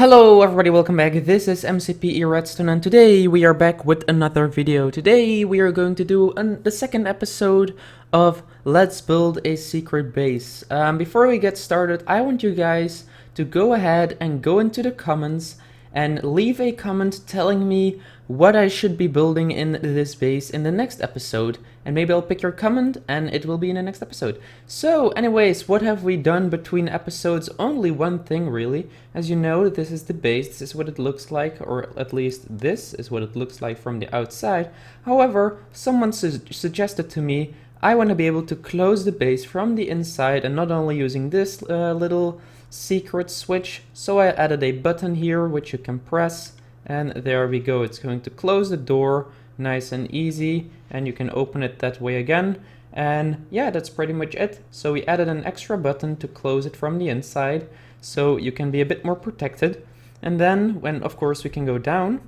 Hello everybody, welcome back. This is MCPE Redstone and today we are back with another video. Today we are going to do the second episode of Let's Build a Secret Base. Before we get started, I want you guys to go ahead and go into the comments and leave a comment telling me what I should be building in this base in the next episode, and maybe I'll pick your comment and it will be in the next episode. So anyways, what have we done between episodes? Only one thing really. As you know, this is the base, this is what it looks like, or at least this is what it looks like from the outside. However, someone suggested to me I want to be able to close the base from the inside, and not only using this little secret switch, so I added a button here which you can press, and there we go. It's going to close the door nice and easy, and you can open it that way again. And yeah, that's pretty much it. So we added an extra button to close it from the inside, so you can be a bit more protected. And then when, of course, we can go down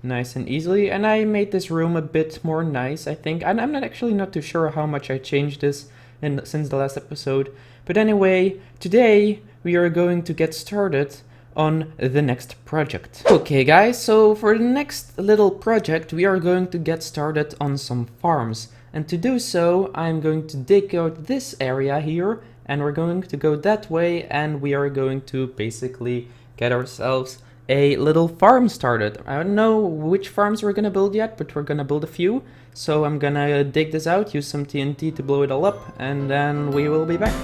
nice and easily, and I made this room a bit more nice, I think. And I'm not too sure how much I changed this since the last episode. But anyway, today we are going to get started on the next project. Okay guys, so for the next little project we are going to get started on some farms. And to do so, I'm going to dig out this area here, and we're going to go that way, and we are going to basically get ourselves a little farm started. I don't know which farms we're gonna build yet, but we're gonna build a few. So I'm gonna dig this out, use some TNT to blow it all up, and then we will be back.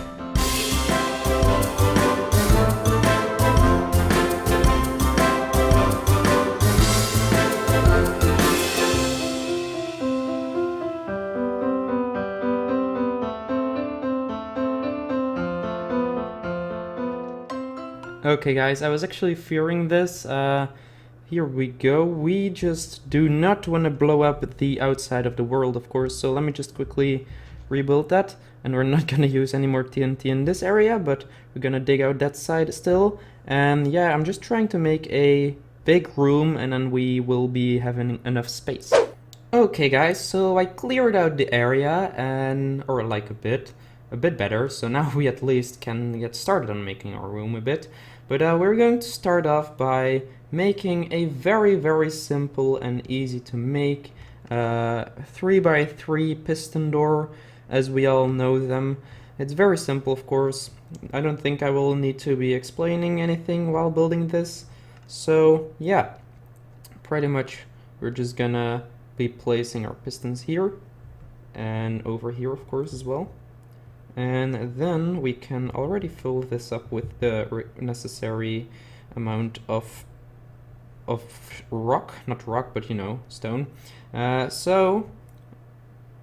Okay guys, I was actually fearing this. Here we go. We just do not want to blow up the outside of the world, of course, so let me just quickly rebuild that. And we're not gonna use any more TNT in this area, but we're gonna dig out that side still. And yeah, I'm just trying to make a big room, and then we will be having enough space. Okay guys, so I cleared out the area, or like a bit better, so now we at least can get started on making our room a bit. But we're going to start off by making a very simple and easy to make 3x3 piston door, as we all know them. It's very simple, of course. I don't think I will need to be explaining anything while building this. So yeah, pretty much we're just gonna be placing our pistons here and over here, of course, as well. And then we can already fill this up with the necessary amount of rock, not rock, but you know, stone. So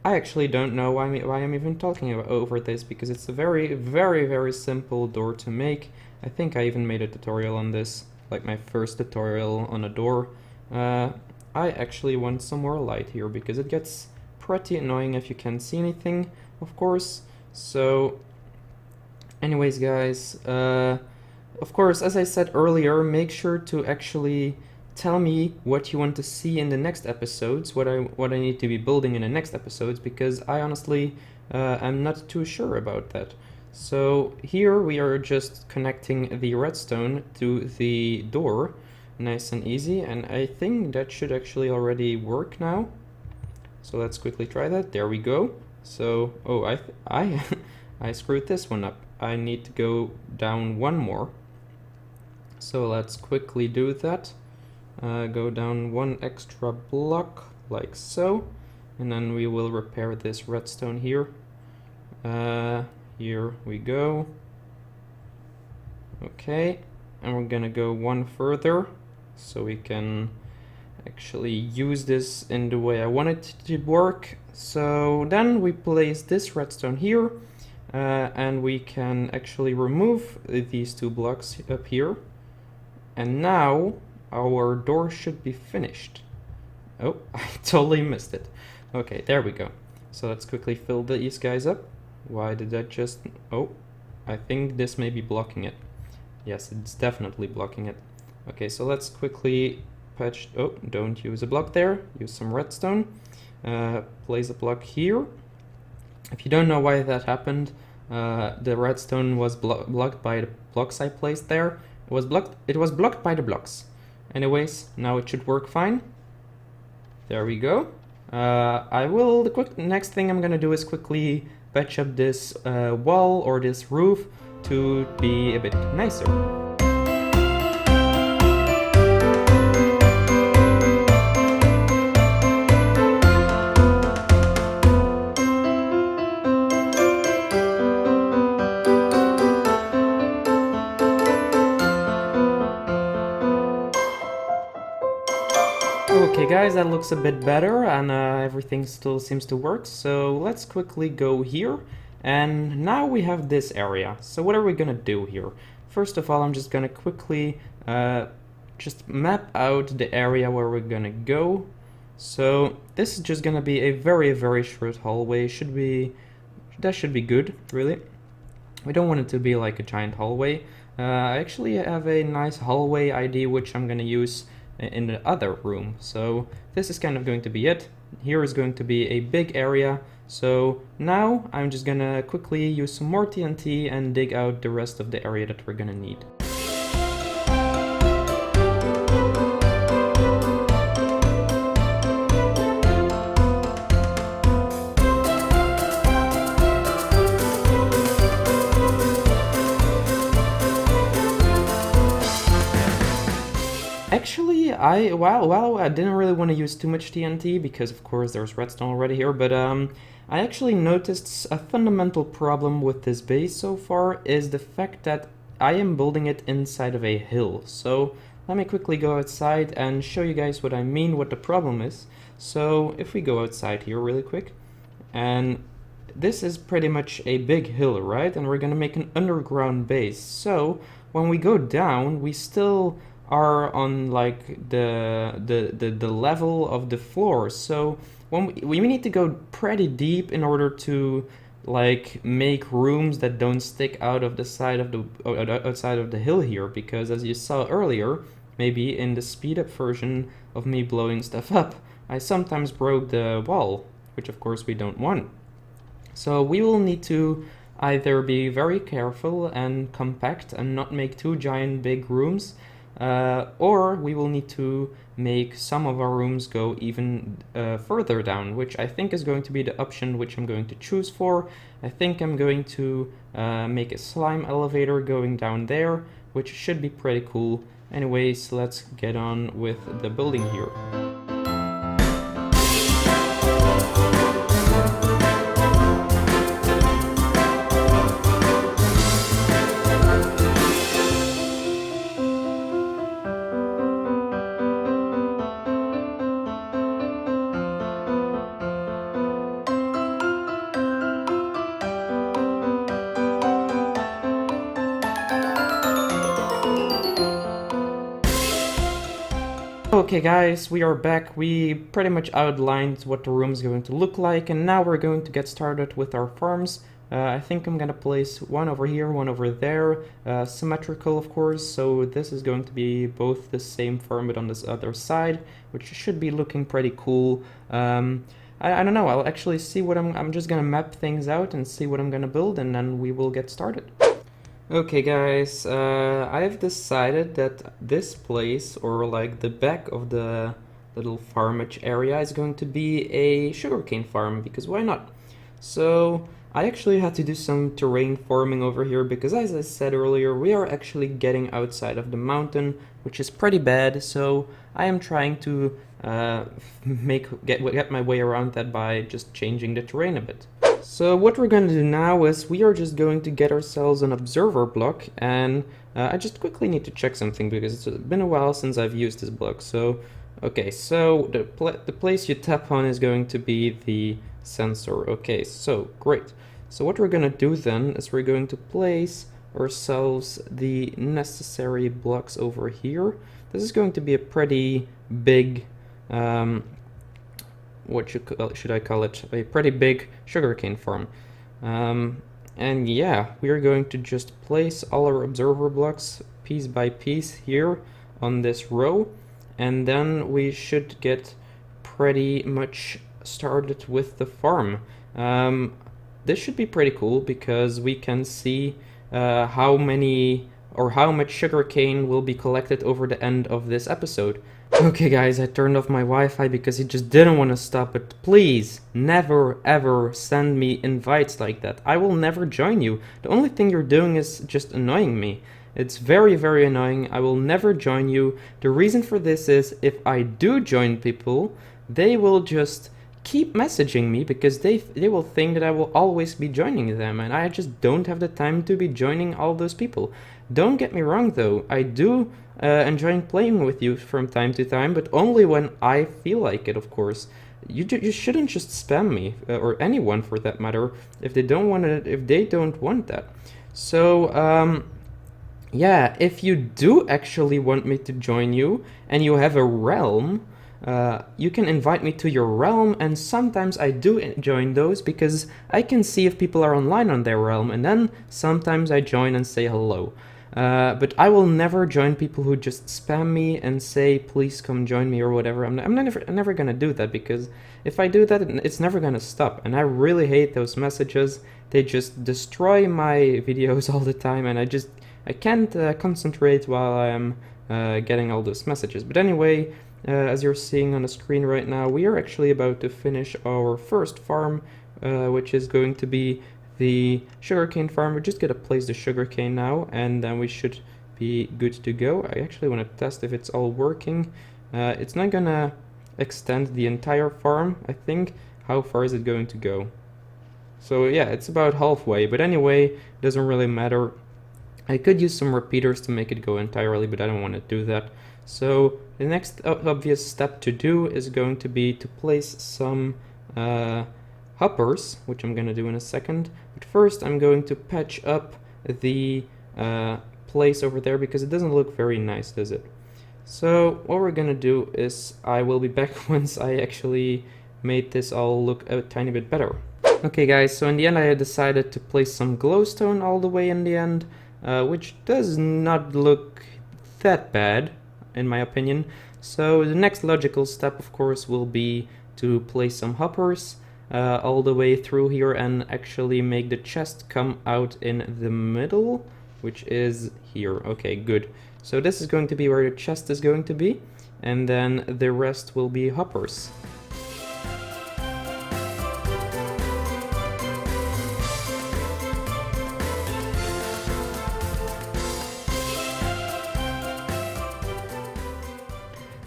I actually don't know why I'm even talking over this, because it's a very simple door to make. I think I even made a tutorial on this, like my first tutorial on a door. I actually want some more light here, because it gets pretty annoying if you can't see anything, of course. So anyways guys, of course, as I said earlier, make sure to actually tell me what you want to see in the next episodes, what I need to be building in the next episodes, because I honestly am not too sure about that. So here we are just connecting the redstone to the door, nice and easy, and I think that should actually already work now. So let's quickly try that. There we go. So, oh, I screwed this one up. I need to go down one more. So let's quickly do that. Go down one extra block, like so. And then we will repair this redstone here. Here we go. Okay, and we're gonna go one further, so we can actually use this in the way I want it to work. So then we place this redstone here, and we can actually remove these two blocks up here. And now our door should be finished. Oh, I totally missed it. Okay, there we go. So let's quickly fill these guys up. Why did that just... Oh, I think this may be blocking it. Yes, it's definitely blocking it. Okay, so let's quickly patch... Oh, don't use a block there. Use some redstone. Place a block here. If you don't know why that happened, the redstone was blocked by the blocks I placed there, It was blocked by the blocks. Anyways, now it should work fine. There we go. The next thing I'm gonna do is quickly patch up this wall or this roof to be a bit nicer. Okay guys, that looks a bit better and everything still seems to work, so let's quickly go here. And now we have this area. So what are we gonna do here? First of all, I'm just gonna quickly just map out the area where we're gonna go. So this is just gonna be a very short hallway. That should be good, really. We don't want it to be like a giant hallway. I actually have a nice hallway ID which I'm gonna use in the other room. So this is kind of going to be it. Here is going to be a big area. So now I'm just gonna quickly use some more TNT and dig out the rest of the area that we're gonna need. Actually, I didn't really want to use too much TNT because of course there's redstone already here, but I actually noticed a fundamental problem with this base so far is the fact that I am building it inside of a hill. So let me quickly go outside and show you guys what I mean, what the problem is. So if we go outside here really quick, and this is pretty much a big hill, right? And we're gonna make an underground base. So when we go down, we still are on like the level of the floor. So when we need to go pretty deep in order to like make rooms that don't stick out of the side of the outside of the hill here, because as you saw earlier, maybe in the speed up version of me blowing stuff up, I sometimes broke the wall, which of course we don't want. So we will need to either be very careful and compact and not make two giant big rooms, or we will need to make some of our rooms go even further down, which I think is going to be the option which I'm going to choose for. I think I'm going to make a slime elevator going down there, which should be pretty cool. Anyways, let's get on with the building here. Okay guys, we are back. We pretty much outlined what the room is going to look like, and now we're going to get started with our farms. I think I'm gonna place one over here, one over there, symmetrical of course, so this is going to be both the same farm but on this other side, which should be looking pretty cool. I don't know, I'll actually see what I'm just gonna map things out and see what I'm gonna build, and then we will get started. Okay guys, I've decided that this place, or like the back of the little farmage area, is going to be a sugarcane farm, because why not? So I actually had to do some terrain forming over here, because as I said earlier, we are actually getting outside of the mountain, which is pretty bad, so I am trying to get my way around that by just changing the terrain a bit. So what we're going to do now is we are just going to get ourselves an observer block, and I just quickly need to check something because it's been a while since I've used this block. So okay, so the place you tap on is going to be the sensor. Okay, so great. So what we're going to do then is we're going to place ourselves the necessary blocks over here. This is going to be a pretty big what should I call it? A pretty big sugarcane farm. And yeah, we are going to just place all our observer blocks piece by piece here on this row, and then we should get pretty much started with the farm. This should be pretty cool because we can see how many or how much sugarcane will be collected over the end of this episode. Okay guys, I turned off my Wi-Fi because it just didn't want to stop, but please never ever send me invites like that. I will never join you. The only thing you're doing is just annoying me. It's very, very annoying. I will never join you. The reason for this is if I do join people, they will just keep messaging me because they will think that I will always be joining them, and I just don't have the time to be joining all those people. Don't get me wrong though, I do enjoy playing with you from time to time, but only when I feel like it, of course. You shouldn't just spam me or anyone for that matter if they don't want that. So yeah, if you do actually want me to join you and you have a realm, you can invite me to your realm, and sometimes I do join those because I can see if people are online on their realm, and then sometimes I join and say hello. But I will never join people who just spam me and say, please come join me or whatever. I'm never gonna do that, because if I do that, it's never gonna stop. And I really hate those messages. They just destroy my videos all the time, and I can't concentrate while I am getting all those messages. But anyway, as you're seeing on the screen right now, we are actually about to finish our first farm, which is going to be the sugarcane farm. We're just gonna place the sugarcane now, and then we should be good to go. I actually want to test if it's all working. It's not gonna extend the entire farm, I think. How far is it going to go? So yeah, it's about halfway, but anyway, doesn't really matter. I could use some repeaters to make it go entirely, but I don't want to do that. So the next obvious step to do is going to be to place some hoppers, which I'm going to do in a second. But first I'm going to patch up the place over there because it doesn't look very nice, does it? So what we're going to do is I will be back once I actually made this all look a tiny bit better. Okay guys, so in the end I decided to place some glowstone all the way in the end, which does not look that bad in my opinion. So the next logical step of course will be to place some hoppers all the way through here and actually make the chest come out in the middle, which is here. Okay, good. So this is going to be where the chest is going to be, and then the rest will be hoppers.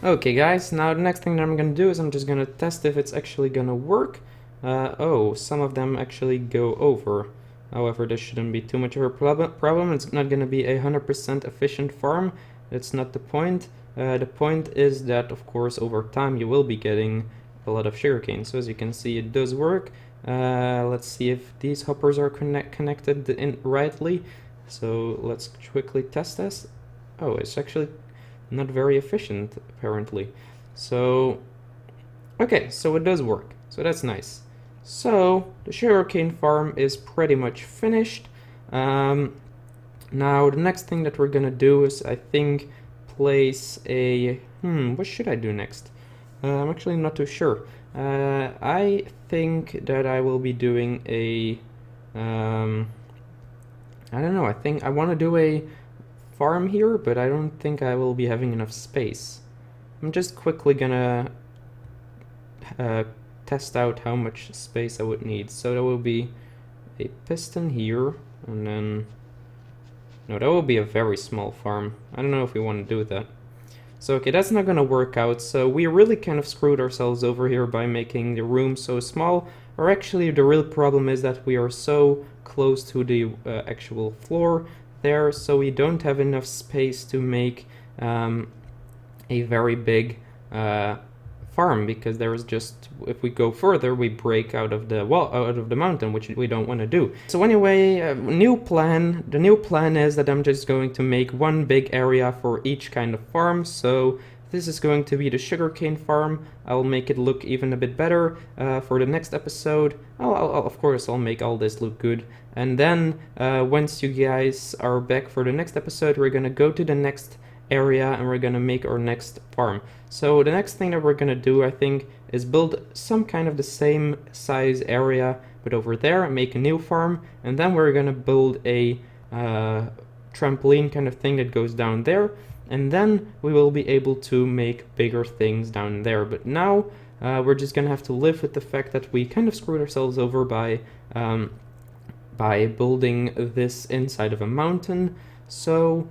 Okay guys, now the next thing that I'm gonna do is I'm just gonna test if it's actually gonna work. Oh, some of them actually go over. However, this shouldn't be too much of a problem. It's not gonna be a 100% efficient farm. That's not the point. The point is that, of course, over time you will be getting a lot of sugarcane. So as you can see, it does work. Let's see if these hoppers are connected in rightly. So let's quickly test this. Oh, it's actually not very efficient apparently. So okay, so it does work, so that's nice. So the sugarcane farm is pretty much finished. Now the next thing that we're gonna do is I think place a what should I do next? I'm actually not too sure. I think that I will be doing a I don't know, I think I want to do a farm here, but I don't think I will be having enough space. I'm just quickly gonna test out how much space I would need. So there will be a piston here, and then no, that will be a very small farm. I don't know if we want to do that. So okay, that's not gonna work out. So we really kind of screwed ourselves over here by making the room so small. Or actually the real problem is that we are so close to the actual floor there, so we don't have enough space to make a very big farm, because there is just, if we go further we break out of the wall, out of the mountain, which we don't want to do. So anyway, the new plan is that I'm just going to make one big area for each kind of farm. So this is going to be the sugarcane farm. I'll make it look even a bit better for the next episode. Of course I'll make all this look good. And then once you guys are back for the next episode, we're gonna go to the next area and we're gonna make our next farm. So the next thing that we're gonna do, I think, is build some kind of the same size area, but over there, make a new farm, and then we're gonna build a trampoline kind of thing that goes down there, and then we will be able to make bigger things down there. But now we're just gonna have to live with the fact that we kind of screwed ourselves over by building this inside of a mountain. So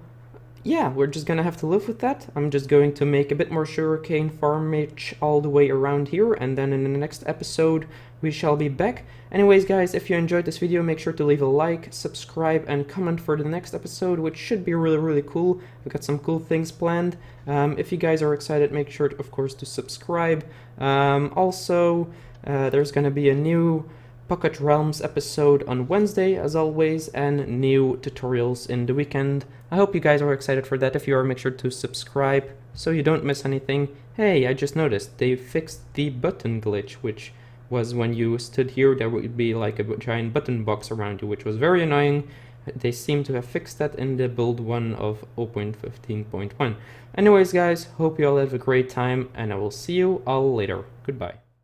yeah, we're just gonna have to live with that. I'm just going to make a bit more sugarcane farmage all the way around here, and then in the next episode we shall be back. Anyways guys, if you enjoyed this video, make sure to leave a like, subscribe, and comment for the next episode, which should be really cool. We've got some cool things planned. If you guys are excited, make sure of course to subscribe. Also, there's gonna be a new Pocket Realms episode on Wednesday, as always, and new tutorials in the weekend. I hope you guys are excited for that. If you are, make sure to subscribe so you don't miss anything. Hey, I just noticed they fixed the button glitch, which was when you stood here, there would be like a giant button box around you, which was very annoying. They seem to have fixed that in the build 1 of 0.15.1. Anyways guys, hope you all have a great time, and I will see you all later. Goodbye.